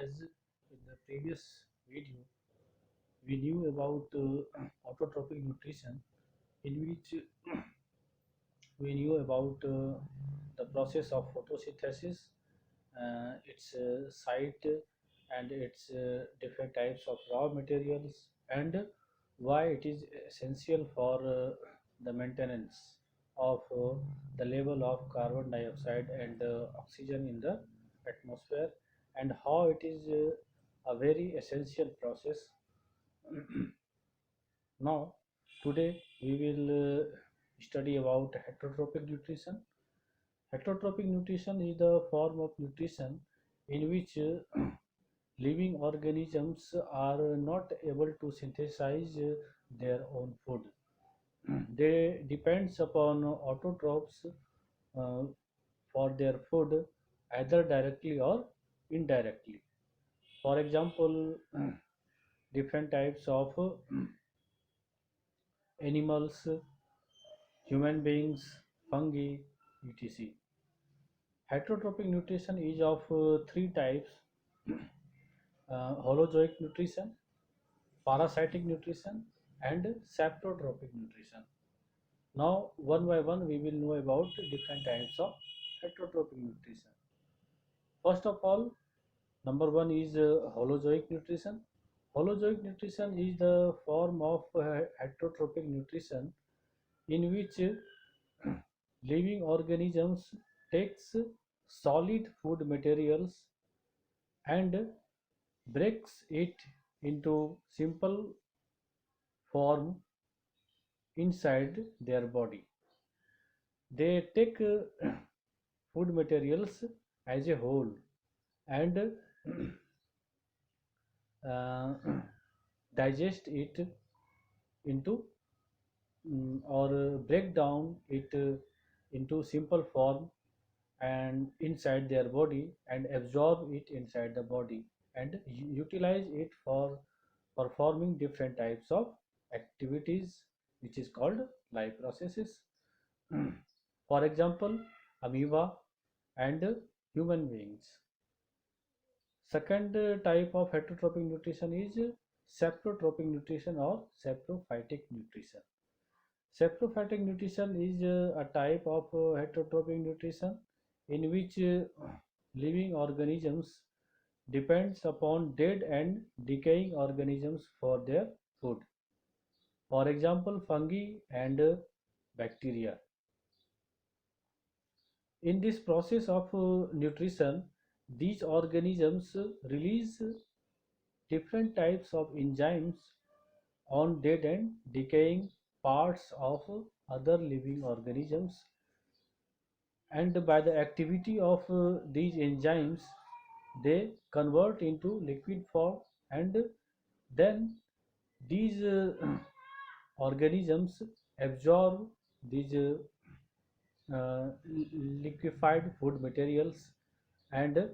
as in the previous video, we knew about autotrophic nutrition, in which we knew about the process of photosynthesis, its site, and its different types of raw materials, and why it is essential for the maintenance of the level of carbon dioxide and oxygen in the atmosphere, and how it is a very essential process. Now, today we will study about heterotrophic nutrition. Heterotrophic nutrition is the form of nutrition in which living organisms are not able to synthesize their own food. They depends upon autotrophs uh, for their food either directly or indirectly. For example, different types of animals, human beings, fungi, etc. Heterotrophic nutrition is of three types: holozoic nutrition, parasitic nutrition, and saprotrophic nutrition. Now, one by one, we will know about different types of heterotrophic nutrition. First of all, number one is holozoic nutrition. Holozoic nutrition is the form of heterotrophic nutrition in which living organisms takes solid food materials and breaks it into simple form inside their body. They take food materials as a whole and uh, digest it into or break down it into simple form and inside their body and absorb it inside the body and utilize it for performing different types of activities, which is called life processes. For example, amoeba and human beings. Second type of heterotrophic nutrition is saprotrophic nutrition or saprophytic nutrition. Saprophytic nutrition is a type of heterotrophic nutrition in which living organisms depends upon dead and decaying organisms for their food. For example, fungi and bacteria. In this process of nutrition, these organisms release different types of enzymes on dead and decaying parts of other living organisms, and by the activity of these enzymes they convert into liquid form, and then these organisms absorb these liquefied food materials and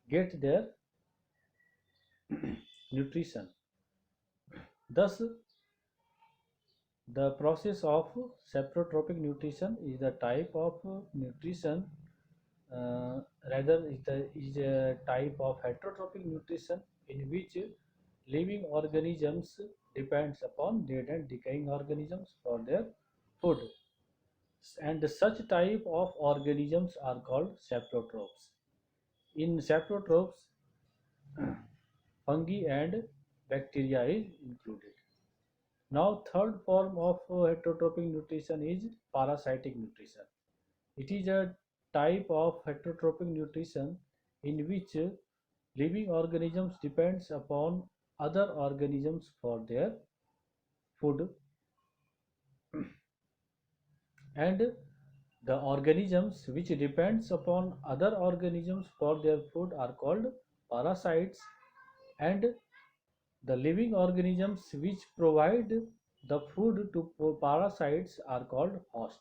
get their nutrition. Thus, the process of saprotrophic nutrition is the type of nutrition, uh, rather is a type of heterotrophic nutrition in which living organisms depends upon dead and decaying organisms for their food, and such type of organisms are called saprotrophs. In saprotrophs, fungi and bacteria is included. Now, third form of heterotrophic nutrition is parasitic nutrition. It is a type of heterotrophic nutrition in which living organisms depends upon other organisms for their food, and the organisms which depends upon other organisms for their food are called parasites, and the living organisms which provide the food to parasites are called host.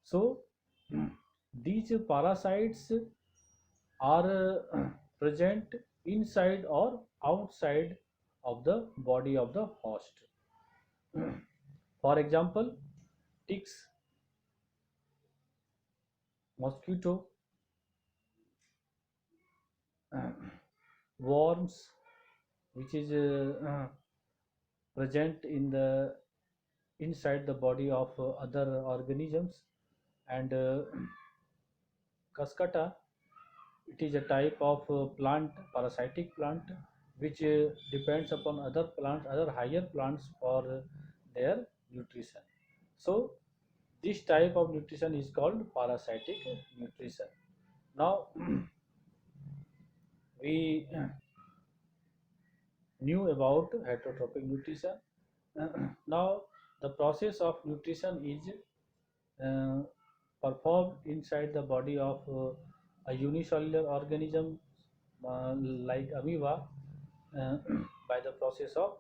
So these parasites are present inside or outside of the body of the host. For example, ticks, mosquito, worms, which is present in the inside the body of other organisms, and cascata, it is a type of plant, parasitic plant, which depends upon other plants, other higher plants for their nutrition. So this type of nutrition is called parasitic nutrition. Now we knew about heterotrophic nutrition. Now the process of nutrition is uh, performed inside the body of a unicellular organism like amoeba uh, by the process of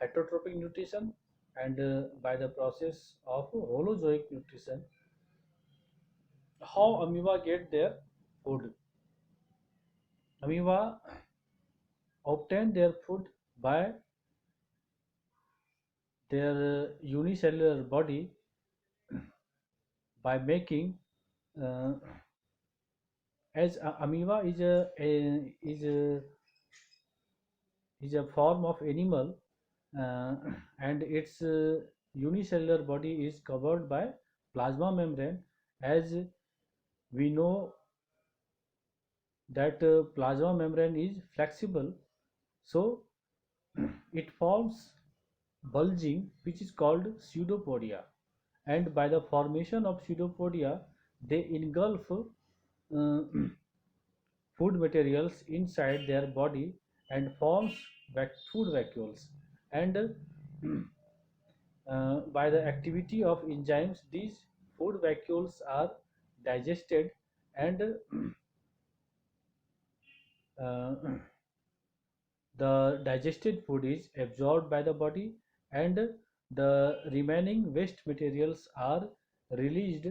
heterotrophic nutrition, and by the process of holozoic nutrition. How amoeba get their food? Amoeba obtain their food by their unicellular body by making uh, as amoeba is a form of animal, uh, and its unicellular body is covered by plasma membrane. As we know that plasma membrane is flexible, so it forms bulging, which is called pseudopodia, and by the formation of pseudopodia they engulf food materials inside their body and forms food vacuoles, and by the activity of enzymes these food vacuoles are digested, and uh, the digested food is absorbed by the body, and the remaining waste materials are released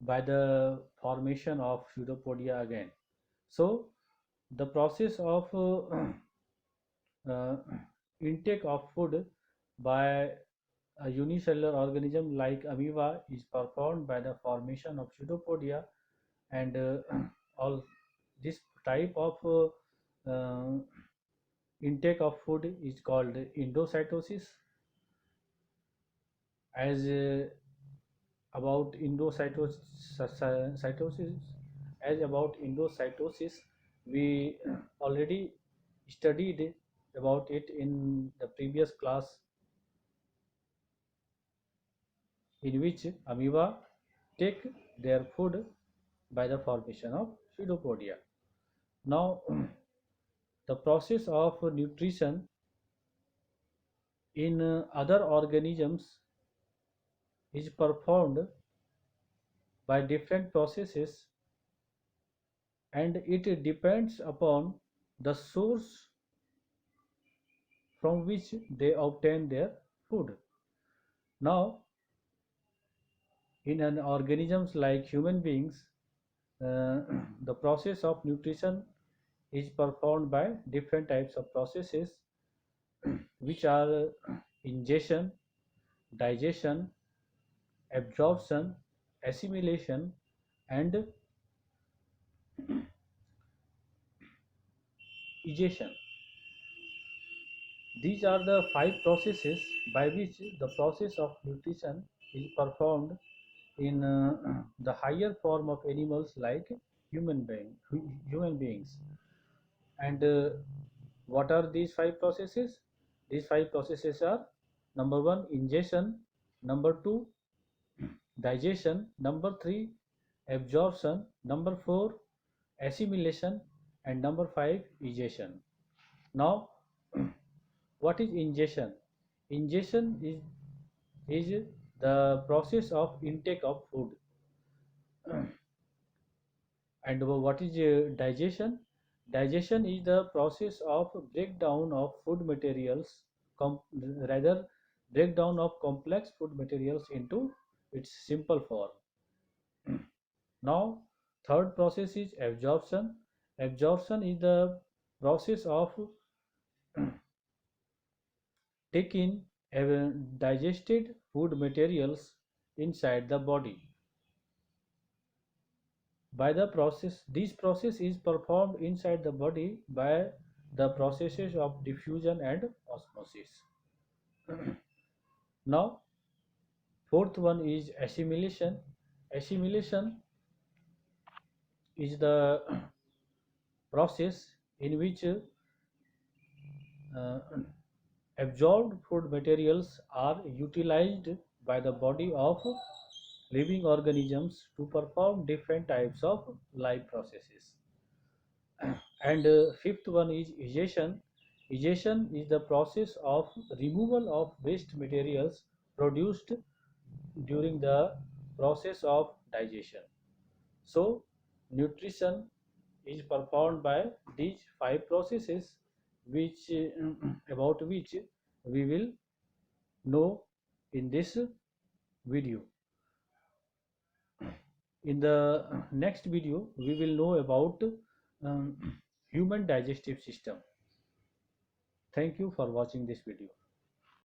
by the formation of pseudopodia again. So the process of uh, intake of food by a unicellular organism like amoeba is performed by the formation of pseudopodia, and all this type of intake of food is called endocytosis. As about cytosis, as about endocytosis, we already studied about it in the previous class, in which amoeba take their food by the formation of pseudopodia. Now the process of nutrition in other organisms is performed by different processes, and it depends upon the source from which they obtain their food. Now in an organisms like human beings, uh, the process of nutrition is performed by different types of processes, which are ingestion, digestion, absorption, assimilation, and egestion. These are the five processes by which the process of nutrition is performed in the higher form of animals like human beings. And what are these five processes? These five processes are: number one, ingestion; number two, digestion; number three, absorption; number four, assimilation; and number five, egestion. Now, what is ingestion? Ingestion is the process of intake of food. And what is digestion? Digestion is the process of breakdown of food materials, rather breakdown of complex food materials into its simple form. Now, third process is absorption. Absorption is the process of taking digested food materials inside the body. by the process. This process is performed inside the body by the processes of diffusion and osmosis. Now fourth one is assimilation. Assimilation is the process in which uh, absorbed food materials are utilized by the body of living organisms to perform different types of life processes. And fifth one is egestion. Egestion is the process of removal of waste materials produced during the process of digestion. So, nutrition is performed by these five processes, which about which we will know in this video. In the next video, we will know about human digestive system. Thank you for watching this video.